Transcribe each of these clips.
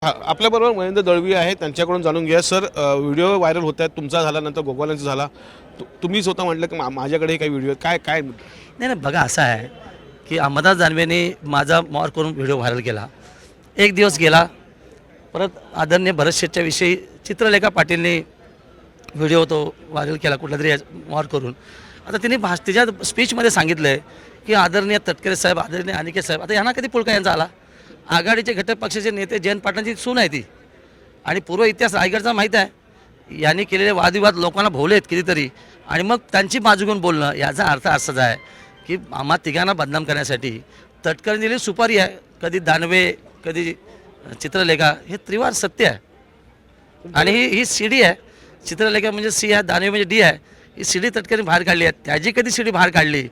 आपल्याबरोबर महेंद्र दळवी आहे, त्यांच्याकडून जाणून घ्या. सर, व्हिडिओ व्हायरल होत आहेत, तुमचा झाला, नंतर गोगोल्यांचा झाला. तुम्ही स्वतः म्हटलं की माझ्याकडे काही व्हिडिओ काय काय नाही बघा असं आहे की अंबादास दानवेने माझा मॉर करून व्हिडिओ व्हायरल केला. एक दिवस गेला, परत आदरणीय भरत शेठच्या विषयी चित्रलेखा पाटीलने व्हिडिओ तो व्हायरल केला कुठला तरी मॉर करून. आता तिने तिच्या स्पीचमध्ये सांगितलं आहे की आदरणीय तटकरे साहेब, आदरणीय अनिकेत साहेब. आता यांना कधी पुळका यांचा आला? आघाडीचे घटक पक्षाचे नेते जयंत पाटलांची सून आहे ती, आणि पूर्व इतिहास रायगडचा माहीत आहे. यांनी केलेले वादविवाद लोकांना भोवलेत कितीतरी, आणि मग त्यांची बाजू घेऊन बोलणं याचा अर्थ असाच आहे की आम्हा तिघांना बदनाम करण्यासाठी तटकरे दिलेली सुपारी आहे. कधी दानवे, कधी चित्रलेखा, हे त्रिवार सत्य आहे. आणि ही सीडी आहे. चित्रलेखा म्हणजे सी आहे, दानवे म्हणजे डी आहे. ही सीडी तटकरे बाहेर काढली आहे. त्याची कधी सीडी बाहेर काढली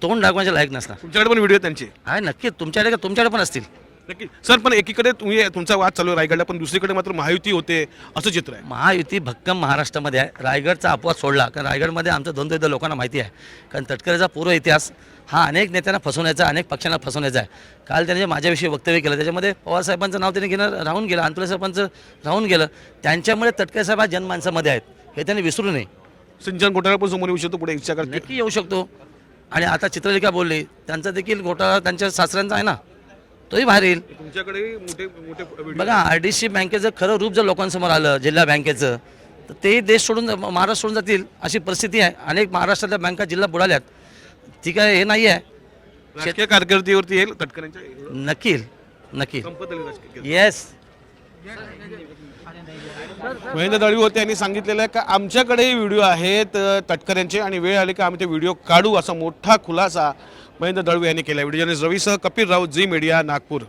तोंड दाखवायच्या लायक नसणार. तुमच्याकडे पण व्हिडिओ त्यांचे आहे नक्की, तुमच्याकडे पण असतील नक्की. सर, पण एकीकडे तुमचा वाद चालू आहे रायगडला, पण दुसरीकडे मात्र महायुती होते असं चित्र आहे. महायुती भक्कम महाराष्ट्रामध्ये आहे. रायगडचा अपवाद सोडला, कारण रायगडमध्ये आमचं द्वंद्व लोकांना माहिती आहे. कारण तटकरेचा पूर्व इतिहास हा अनेक नेत्यांना फसवण्याचा, अनेक पक्षांना फसवण्याचा आहे. काल त्यांनी माझ्याविषयी वक्तव्य केलं, त्याच्यामध्ये पवारसाहेबांचं नाव त्यांनी घेणं राहून गेलं, अंतुले साहेबांचं राहून गेलं. त्यांच्यामुळे तटकरे साहेब हा जनमानसामध्ये आहेत, हे त्यांनी विसरू नये. सिंचन घोटाळा पण समोर येऊ शकतो, पुढे इच्छा करते नक्की येऊ शकतो. आणि आता चित्रलेखा बोलली, त्यांचा देखील घोटाळा त्यांच्या सासऱ्यांचा आहे ना, तोही बाहेर येईल. तुमच्याकडे मोठे मोठे बघा, RDC बँकेचं खरं रूप जर लोकांसमोर आलं, जिल्हा बँकेचं, तर तेही देश सोडून, महाराष्ट्र सोडून जातील अशी परिस्थिती आहे. अनेक महाराष्ट्रातल्या बँका जिल्हा बुडाल्यात. ती काय हे नाही आहे. राजकीय कारकिर्दीवरती येईल तटकऱ्यांच्या. नक्की नक्की राजकीय. येस. महेंद्र दळवी होते, यांनी सांगितलेलं आहे का आमच्याकडेही व्हिडिओ आहेत तटकऱ्यांचे, आणि वेळ आली का आम्ही ते व्हिडिओ काढू, असा मोठा खुलासा महेंद्र दळवी यांनी केला. व्हिडिओ जर्नलिस्ट रवीसह कपिल राऊत, झी मीडिया, नागपूर.